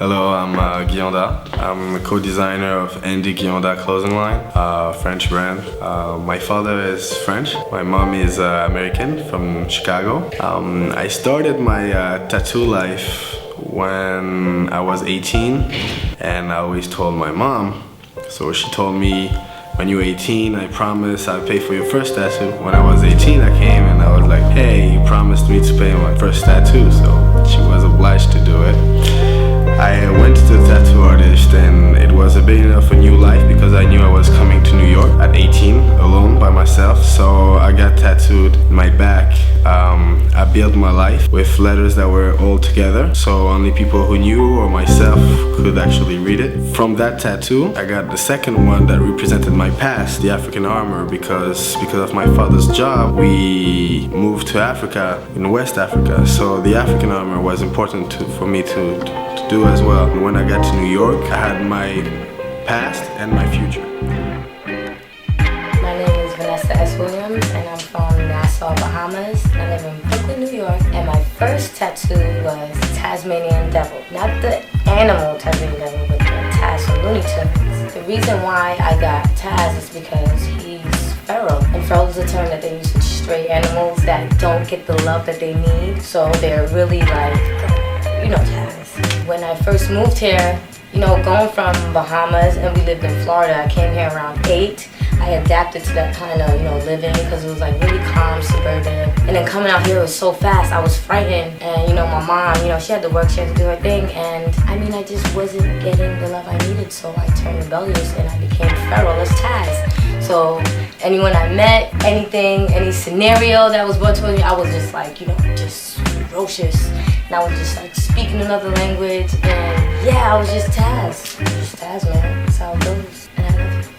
Hello, I'm Guillaume. I'm the co-designer of Andy Guillaume clothing line, French brand. My father is French. My mom is American from Chicago. I started my tattoo life when I was 18, and I always told my mom. So she told me, when you're 18, I promise I'll pay for your first tattoo. When I was 18, I came and I was like, hey, you promised me to pay my first tattoo. So she was obliged to do it. I went to the tattoo artist and it was a beginning of a new life because I knew I was coming to New York at 18 alone by myself. So I got tattooed in my back. I built my life with letters that were all together, so only people who knew or myself could actually read it. From that tattoo, I got the second one that represented my past, the African armor, because of my father's job, we moved to Africa, in West Africa, so the African armor was important for me to do as well. And when I got to New York, I had my past and my future. My name is Vanessa S. Williams and I'm from Nassau, Bahamas. I live in Brooklyn, New York, and my first tattoo was Tasmanian Devil. Not the animal Tasmanian Devil, but the Taz from Looney Tunes. The reason why I got Taz is because he's feral. And feral is a term that they use for stray animals that don't get the love that they need. So they're really like, Taz. When I first moved here, going from Bahamas and we lived in Florida, I came here around 8. I adapted to that kind of, living because it was like really calm, suburban. And then coming out here, it was so fast, I was frightened. And, my mom, she had to work, she had to do her thing. And I just wasn't getting the love I needed. So I turned rebellious and I became feral as Taz. So anyone I met, any scenario that was brought to me, I was just like, just ferocious. And I was just like speaking another language. And yeah, I was just Taz. Just Taz, man. That's how it goes. And I love you.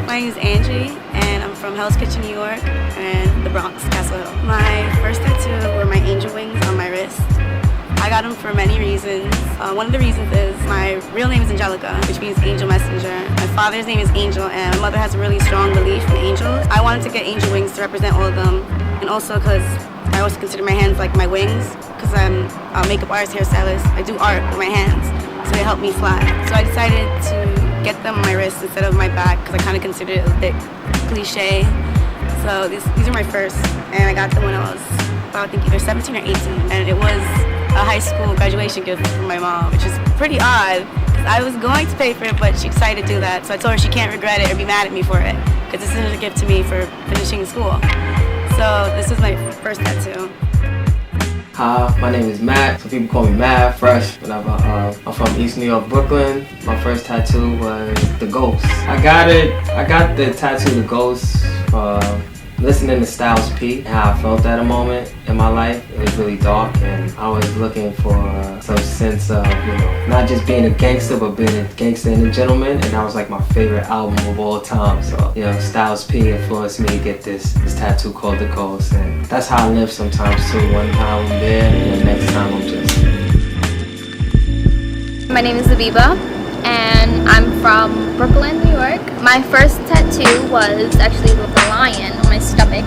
My name is Angie, and I'm from Hell's Kitchen, New York, and the Bronx, Castle Hill. My first tattoo were my angel wings on my wrist. I got them for many reasons. One of the reasons is my real name is Angelica, which means angel messenger. My father's name is Angel, and my mother has a really strong belief in angels. I wanted to get angel wings to represent all of them, and also because I also consider my hands like my wings, because I'm a makeup artist, hairstylist. I do art with my hands, so they help me fly. So I decided to get them on my wrist instead of my back because I kind of considered it a bit cliche. So these are my first, and I got them when I was about, I think, either 17 or 18, and it was a high school graduation gift from my mom, which is pretty odd because I was going to pay for it, but she decided to do that. So I told her she can't regret it or be mad at me for it because this is a gift to me for finishing school. So this is my first tattoo. Hi, my name is Matt. Some people call me Mad Fresh. I'm from East New York, Brooklyn. My first tattoo was the Ghost. I got the tattoo, the Ghost, listening to Styles P. How I felt at a moment in my life. It was really dark, and I was looking for some sense of, not just being a gangster, but being a gangster and a gentleman. And that was like my favorite album of all time. So, Styles P influenced me to get this tattoo called the Ghost. And that's how I live sometimes too. One time I'm there, and the next time I'm just. My name is Aviva, and I'm from Brooklyn, New York. My first tattoo was actually with a lion on my stomach.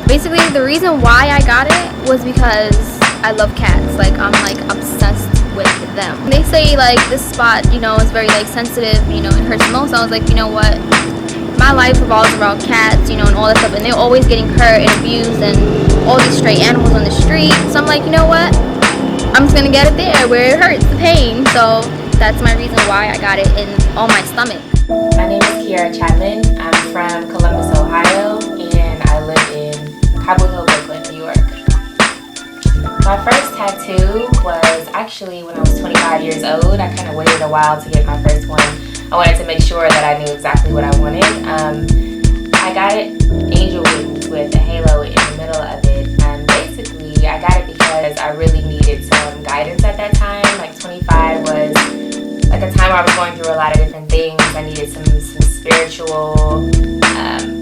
Basically, the reason why I got it was because I love cats. Like, I'm obsessed with them. They say this spot, is very sensitive, it hurts the most. I was like, you know what? My life revolves around cats, and all that stuff, and they're always getting hurt and abused and all these stray animals on the street. So I'm like, you know what? I'm just gonna get it there where it hurts, the pain. So that's my reason why I got it on my stomach. My name is Kiara Chapman. I'm from Columbus, Ohio, and I live in Cobble Hill, Brooklyn, New York. My first tattoo was actually when I was 25 years old. I kind of waited a while to get my first one. I wanted to make sure that I knew exactly what I wanted. I got it angel wings with a halo in the middle of it. Basically, I got it because I really needed some guidance at that time. 25 was a time where I was going through a lot of different things. I needed some spiritual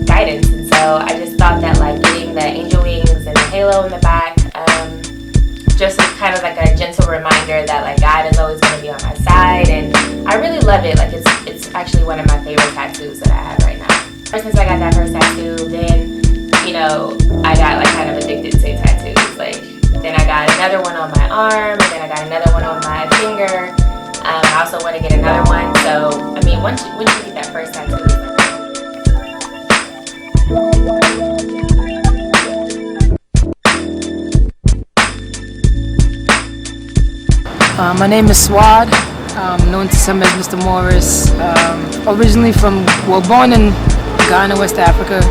guidance, and so I just thought that getting the angel wings and the halo in the back just was kind of a gentle reminder that God is always going to be on my side, and I really love it. It's actually one of my favorite tattoos that I have right now. Ever since I got that first tattoo, then I got kind of addicted to tattoos. Then I got another one on my arm, and then I got another one on my finger. I also want to get another one. So, I mean, once you get that first tattoo, my name is Swad, known to some as Mr. Morris. Originally born in Ghana, West Africa.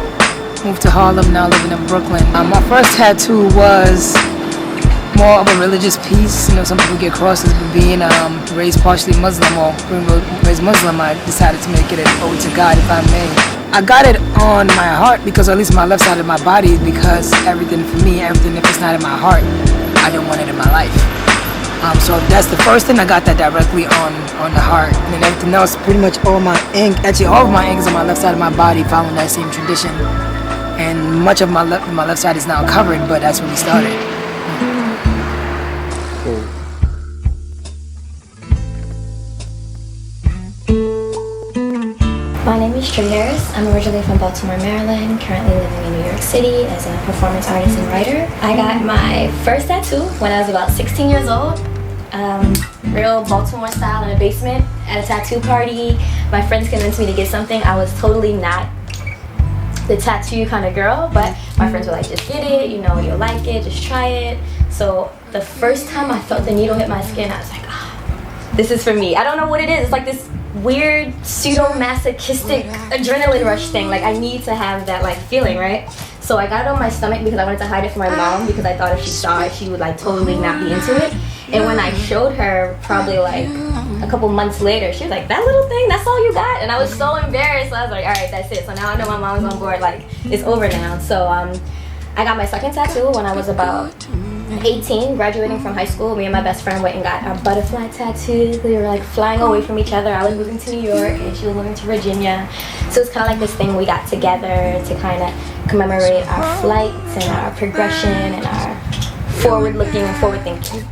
Moved to Harlem, now living in Brooklyn. My first tattoo was more of a religious piece. You know, some people get crosses, but being raised partially Muslim or raised Muslim, I decided to make it an ode to God, if I may. I got it on my heart, because, or at least my left side of my body, because everything for me, everything if it's not in my heart, I don't want it in my life. So that's the first thing. I got that directly on the heart, and then everything else, pretty much all my ink, actually all of my ink is on my left side of my body, following that same tradition. And much of my left side is now covered, but that's when we started. Cool. My name is Trey Harris. I'm originally from Baltimore, Maryland, currently living in New York City as a performance artist and writer. I got my first tattoo when I was about 16 years old. Real Baltimore style in a basement at a tattoo party. My friends convinced me to get something. I was totally not the tattoo kind of girl, but my friends were like, just get it, you know, you'll like it, just try it. So the first time I felt the needle hit my skin, I was like, this is for me. I don't know what it is. It's like this weird pseudo-masochistic adrenaline rush thing. Like, I need to have that like feeling, right? So I got it on my stomach because I wanted to hide it from my mom, because I thought if she saw it, she would like totally not be into it. And when I showed her, probably like a couple months later, she was like, that little thing, that's all you got? And I was so embarrassed. So I was like, all right, that's it. So now I know my mom's on board, like, it's over now. So I got my second tattoo when I was about 18, graduating from high school. Me and my best friend went and got our butterfly tattoos. We were like flying away from each other. I was moving to New York and she was moving to Virginia. So it's kind of like this thing we got together to kind of commemorate our flights and our progression and our forward-looking and forward-thinking.